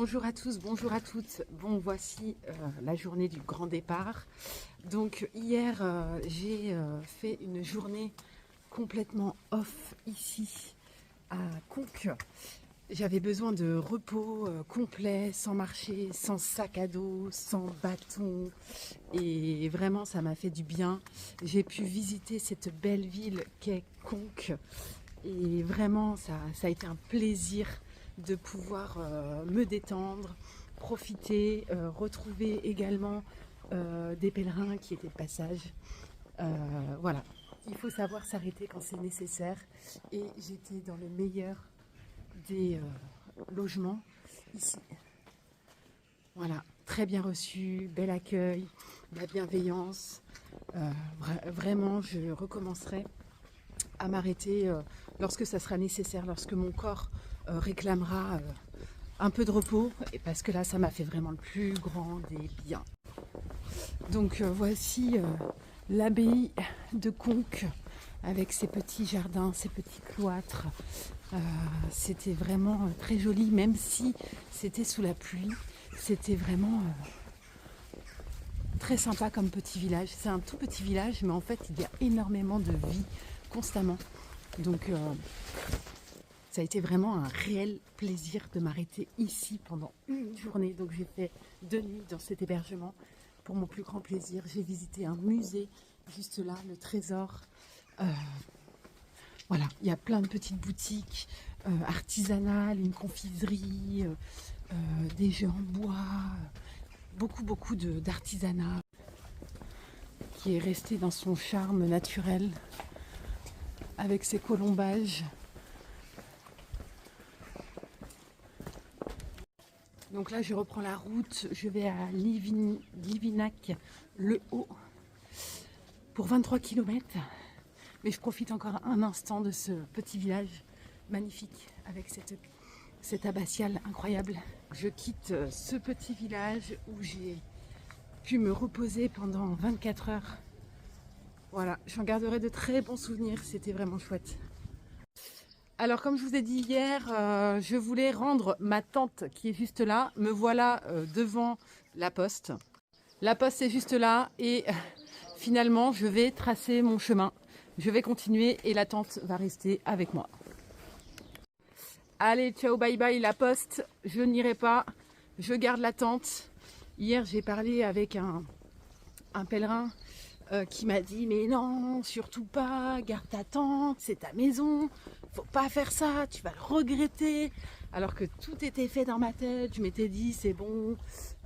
Bonjour à tous, bonjour à toutes. Bon, voici la journée du grand départ. Donc hier, j'ai fait une journée complètement off ici à Conques. J'avais besoin de repos complet, sans marcher, sans sac à dos, sans bâton. Et vraiment, ça m'a fait du bien. J'ai pu visiter cette belle ville qu'est Conques. Et vraiment, ça a été un plaisir de pouvoir me détendre, profiter, retrouver également des pèlerins qui étaient de passage. Voilà, il faut savoir s'arrêter quand c'est nécessaire. Et j'étais dans le meilleur des logements ici. Voilà, très bien reçu, bel accueil, la bienveillance. Vraiment, je recommencerai à m'arrêter lorsque ça sera nécessaire, lorsque mon corps réclamera un peu de repos, et parce que là, ça m'a fait vraiment le plus grand des biens. Donc voici l'abbaye de Conques avec ses petits jardins, ses petits cloîtres. C'était vraiment très joli, même si c'était sous la pluie. C'était vraiment très sympa comme petit village. C'est un tout petit village, mais en fait, il y a énormément de vie constamment. Donc, ça a été vraiment un réel plaisir de m'arrêter ici pendant une journée. Donc, j'ai fait 2 nuits dans cet hébergement pour mon plus grand plaisir. J'ai visité un musée juste là, le Trésor. Voilà, il y a plein de petites boutiques artisanales, une confiserie, des jeux en bois, beaucoup d'artisanat qui est resté dans son charme naturel avec ses colombages. Donc là, je reprends la route, je vais à Livignac-le-Haut pour 23 km. Mais je profite encore un instant de ce petit village magnifique avec cette abbatiale incroyable. Je quitte ce petit village où j'ai pu me reposer pendant 24 heures. Voilà, j'en garderai de très bons souvenirs, c'était vraiment chouette. Alors comme je vous ai dit hier, je voulais rendre ma tente qui est juste là. Me voilà devant la poste. La poste est juste là et finalement je vais tracer mon chemin. Je vais continuer et la tente va rester avec moi. Allez, ciao, bye bye la poste. Je n'irai pas, je garde la tente. Hier j'ai parlé avec un pèlerin qui m'a dit mais non, surtout pas, garde ta tente, c'est ta maison, faut pas faire ça, tu vas le regretter. Alors que tout était fait dans ma tête, je m'étais dit c'est bon,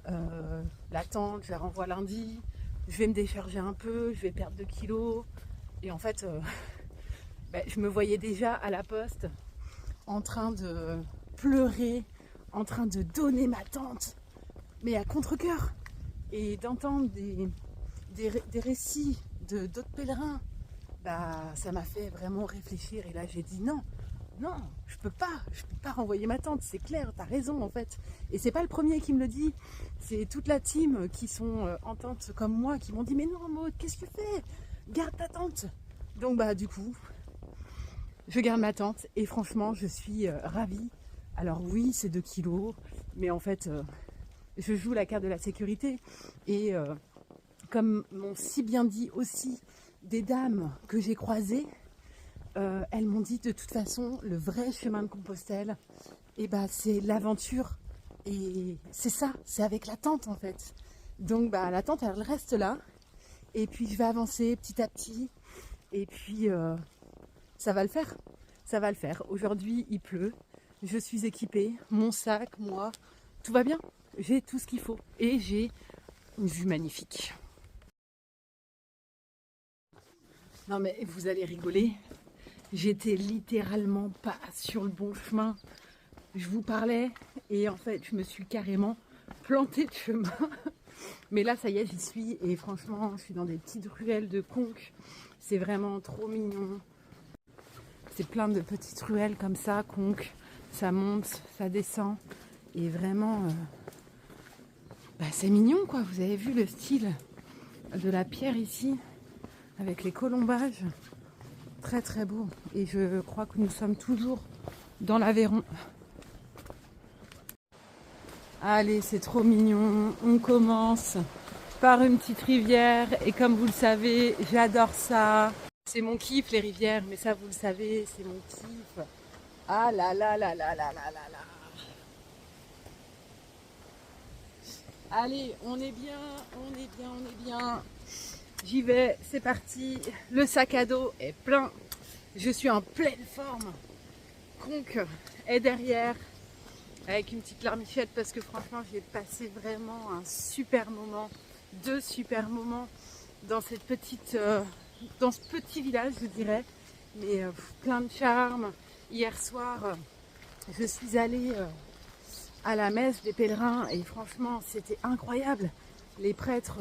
la tente je la renvoie lundi, je vais me décharger un peu, je vais perdre 2 kilos. Et en fait, je me voyais déjà à la poste en train de pleurer, en train de donner ma tente, mais à contre-cœur. Et d'entendre des récits d'autres pèlerins, ça m'a fait vraiment réfléchir. Et là, j'ai dit non, je peux pas renvoyer ma tente, c'est clair, t'as raison en fait. Et c'est pas le premier qui me le dit, c'est toute la team qui sont en tente comme moi qui m'ont dit mais non Maud, qu'est-ce que tu fais? Garde ta tente. Donc du coup, je garde ma tente et franchement, je suis ravie. Alors oui, c'est 2 kilos, mais en fait, je joue la carte de la sécurité. Et comme m'ont si bien dit aussi des dames que j'ai croisées, elles m'ont dit de toute façon, le vrai chemin de Compostelle, c'est l'aventure. Et c'est ça, c'est avec la tente en fait. Donc la tente, elle reste là. Et puis je vais avancer petit à petit. Et puis ça va le faire. Ça va le faire. Aujourd'hui, il pleut. Je suis équipée. Mon sac, moi, tout va bien. J'ai tout ce qu'il faut. Et j'ai une vue magnifique. Non mais vous allez rigoler. J'étais littéralement pas sur le bon chemin. Je vous parlais et en fait, je me suis carrément plantée de chemin. Mais là, ça y est, j'y suis. Et franchement, je suis dans des petites ruelles de Conques. C'est vraiment trop mignon. C'est plein de petites ruelles comme ça, Conques. Ça monte, ça descend. Et vraiment, c'est mignon, quoi. Vous avez vu le style de la pierre ici, avec les colombages. Très, très beau. Et je crois que nous sommes toujours dans l'Aveyron. Allez, c'est trop mignon. On commence par une petite rivière et comme vous le savez, j'adore ça. C'est mon kiff les rivières, mais ça vous le savez, c'est mon kiff. Ah là là là là là là là là. Allez, on est bien, on est bien, on est bien. J'y vais, c'est parti. Le sac à dos est plein. Je suis en pleine forme. Conque est derrière avec une petite larmichette parce que franchement j'ai passé vraiment un super moment, 2 super moments dans cette petite, dans ce petit village je dirais, mais plein de charme. Hier soir je suis allée à la messe des pèlerins et franchement c'était incroyable. Les prêtres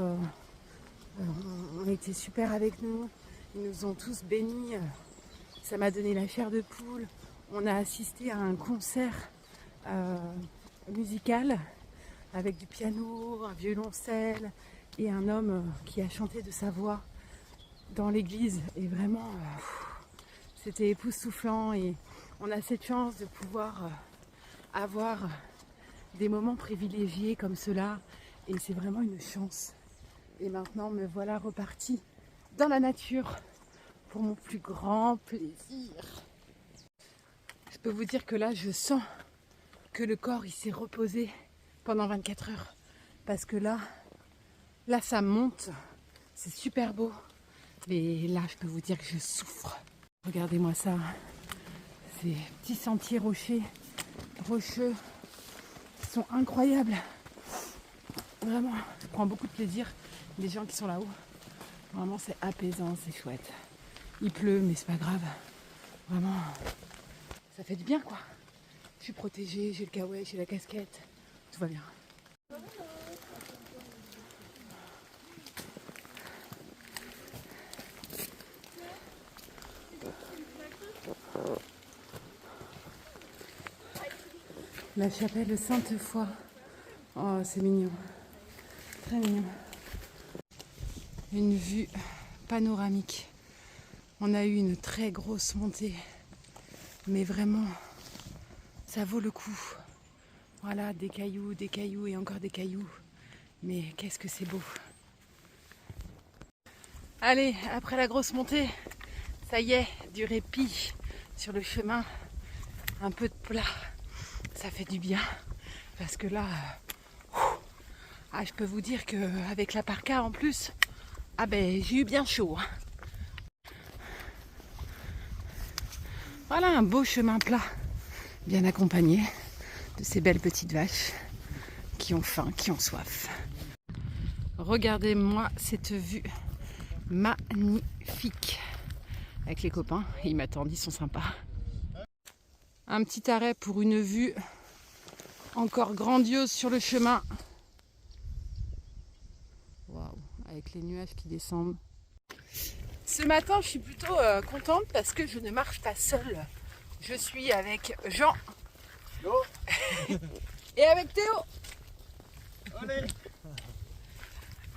ont été super avec nous, ils nous ont tous bénis, ça m'a donné la chair de poule. On a assisté à un concert musical avec du piano, un violoncelle et un homme qui a chanté de sa voix dans l'église et vraiment c'était époustouflant et on a cette chance de pouvoir avoir des moments privilégiés comme cela et c'est vraiment une chance. Et maintenant me voilà repartie dans la nature pour mon plus grand plaisir. Je peux vous dire que là je sens que le corps il s'est reposé pendant 24 heures parce que là ça monte, c'est super beau mais là je peux vous dire que je souffre. Regardez-moi ça, ces petits sentiers rocheux qui sont incroyables, vraiment je prends beaucoup de plaisir. Les gens qui sont là-haut, vraiment c'est apaisant, c'est chouette, il pleut mais c'est pas grave, vraiment ça fait du bien quoi. Je suis protégée, j'ai le kawaii, j'ai la casquette, tout va bien. La chapelle Sainte-Foy. Oh, c'est mignon. Très mignon. Une vue panoramique. On a eu une très grosse montée. Mais vraiment, ça vaut le coup. Voilà, des cailloux et encore des cailloux. Mais qu'est-ce que c'est beau. Allez, après la grosse montée, ça y est, du répit sur le chemin. Un peu de plat. Ça fait du bien parce que là je peux vous dire qu'avec la parka en plus j'ai eu bien chaud. Voilà un beau chemin plat bien accompagné de ces belles petites vaches qui ont faim, qui ont soif. Regardez-moi cette vue magnifique avec les copains, ils m'attendent, ils sont sympas. Un petit arrêt pour une vue encore grandiose sur le chemin. Waouh, avec les nuages qui descendent. Ce matin, je suis plutôt contente parce que je ne marche pas seule. Je suis avec Jean et avec Théo. Allez.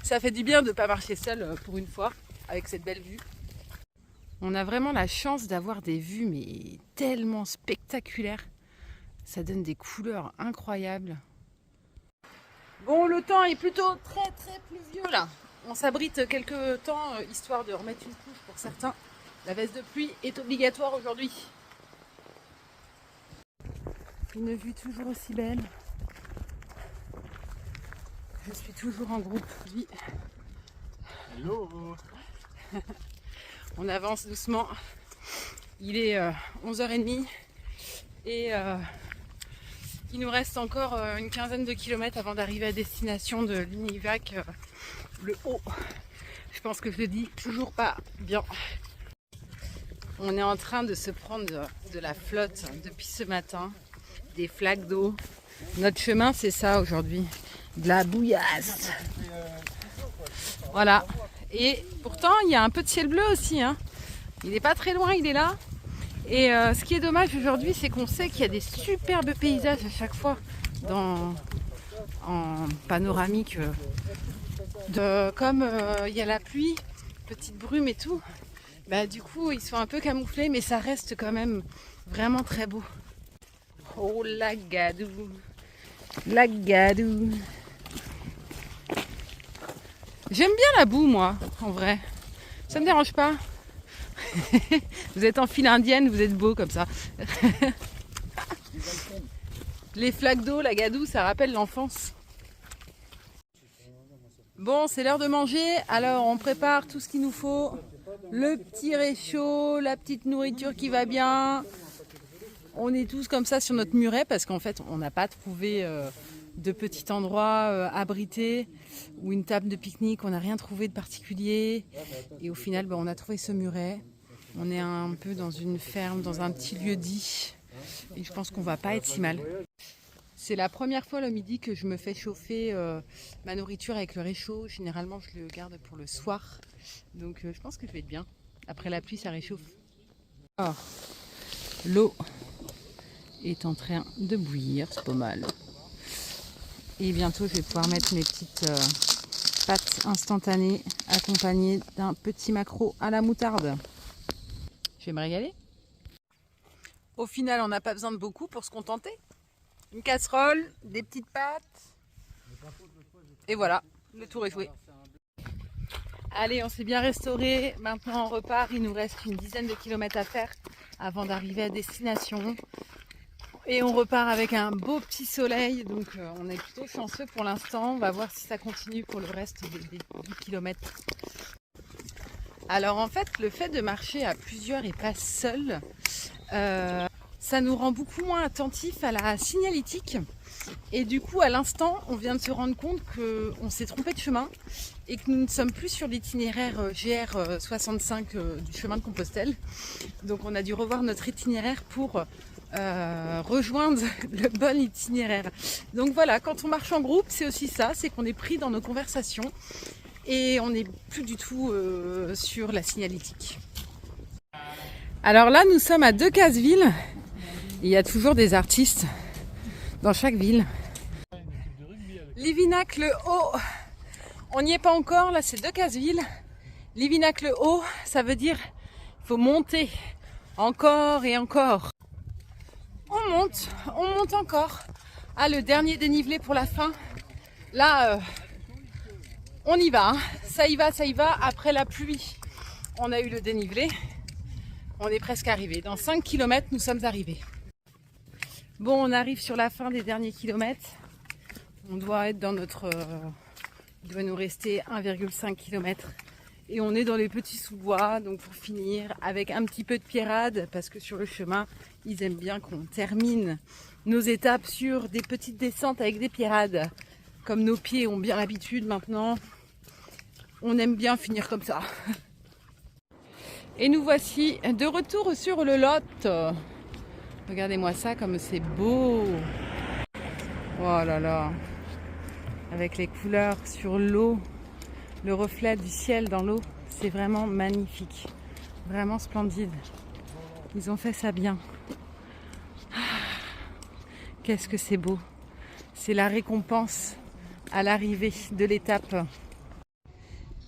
Ça fait du bien de ne pas marcher seule pour une fois avec cette belle vue. On a vraiment la chance d'avoir des vues mais tellement spectaculaires. Ça donne des couleurs incroyables. Bon, le temps est plutôt très pluvieux là. On s'abrite quelques temps histoire de remettre une couche pour certains. La veste de pluie est obligatoire aujourd'hui. Une vue toujours aussi belle. Je suis toujours en groupe. Oui. Hello. On avance doucement. Il est 11h30 et il nous reste encore une quinzaine de kilomètres avant d'arriver à destination de l'Univac, le haut. Je pense que je le dis toujours pas bien. On est en train de se prendre de la flotte depuis ce matin, des flaques d'eau. Notre chemin c'est ça aujourd'hui, de la bouillasse. Voilà. Et pourtant il y a un peu de ciel bleu aussi, hein. Il n'est pas très loin, il est là. Et ce qui est dommage aujourd'hui, c'est qu'on sait qu'il y a des superbes paysages à chaque fois en panoramique. Comme il y a la pluie, petite brume et tout, du coup ils sont un peu camouflés, mais ça reste quand même vraiment très beau. Oh la gadou! La gadoue. J'aime bien la boue, moi, en vrai. Ça me dérange pas. Vous êtes en file indienne, vous êtes beau comme ça. Les flaques d'eau, la gadoue, ça rappelle l'enfance. Bon, c'est l'heure de manger. Alors, on prépare tout ce qu'il nous faut. Le petit réchaud, la petite nourriture qui va bien. On est tous comme ça sur notre muret parce qu'en fait, on n'a pas trouvé de petit endroit abrité ou une table de pique-nique. On n'a rien trouvé de particulier. Et au final, on a trouvé ce muret. On est un peu dans une ferme, dans un petit lieu-dit. Et je pense qu'on va pas être si mal. C'est la première fois le midi que je me fais chauffer ma nourriture avec le réchaud. Généralement, je le garde pour le soir. Donc, je pense que je vais être bien. Après la pluie, ça réchauffe. Alors, l'eau est en train de bouillir. C'est pas mal. Et bientôt, je vais pouvoir mettre mes petites pâtes instantanées accompagnées d'un petit maquereau à la moutarde. Je vais me régaler. Au final, on n'a pas besoin de beaucoup pour se contenter. Une casserole, des petites pâtes. Et voilà, le tour est joué. Allez, on s'est bien restauré. Maintenant, on repart. Il nous reste une dizaine de kilomètres à faire avant d'arriver à destination. Et on repart avec un beau petit soleil. Donc, on est plutôt chanceux pour l'instant. On va voir si ça continue pour le reste des 10 kilomètres. Alors, en fait, le fait de marcher à plusieurs et pas seul, ça nous rend beaucoup moins attentifs à la signalétique. Et du coup, à l'instant, on vient de se rendre compte qu'on s'est trompé de chemin et que nous ne sommes plus sur l'itinéraire GR65 du chemin de Compostelle. Donc on a dû revoir notre itinéraire pour rejoindre le bon itinéraire. Donc voilà, quand on marche en groupe, c'est aussi ça, c'est qu'on est pris dans nos conversations et on n'est plus du tout sur la signalétique. Alors là, nous sommes à Decazeville. Il y a toujours des artistes dans chaque ville. Livignac-le-Haut, on n'y est pas encore, là c'est Decazeville. Livignac-le-Haut, ça veut dire qu'il faut monter encore et encore. On monte encore. Ah, le dernier dénivelé pour la fin. Là, on y va, hein. Ça y va. Après la pluie, on a eu le dénivelé. On est presque arrivé. Dans 5 km, nous sommes arrivés. Bon, on arrive sur la fin des derniers kilomètres. On doit être dans notre... il doit nous rester 1,5 km. Et on est dans les petits sous-bois. Donc pour finir, avec un petit peu de pierrade, parce que sur le chemin, ils aiment bien qu'on termine nos étapes sur des petites descentes avec des pierrades. Comme nos pieds ont bien l'habitude maintenant, on aime bien finir comme ça. Et nous voici de retour sur le Lot. Regardez-moi ça, comme c'est beau. Oh là là. Avec les couleurs sur l'eau, le reflet du ciel dans l'eau, c'est vraiment magnifique. Vraiment splendide. Ils ont fait ça bien. Qu'est-ce que c'est beau. C'est la récompense à l'arrivée de l'étape.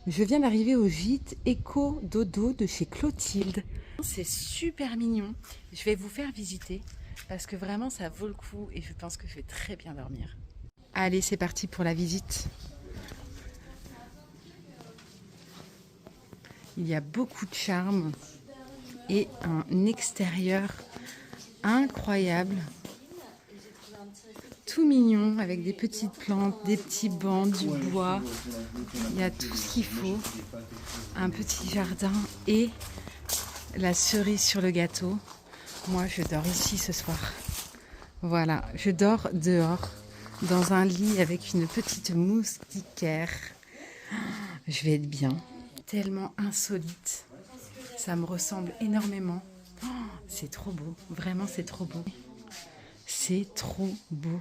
Je viens d'arriver au gîte Éco Dodo de chez Clotilde. C'est super mignon. Je vais vous faire visiter parce que vraiment ça vaut le coup et je pense que je vais très bien dormir. Allez, c'est parti pour la visite. Il y a beaucoup de charme et un extérieur incroyable. Tout mignon avec des petites plantes, des petits bancs, du bois. Il y a tout ce qu'il faut. Un petit jardin et la cerise sur le gâteau. Moi, je dors ici ce soir. Voilà, je dors dehors, dans un lit avec une petite moustiquaire. Je vais être bien. Tellement insolite. Ça me ressemble énormément. C'est trop beau. Vraiment, c'est trop beau. C'est trop beau.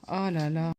Oh là là.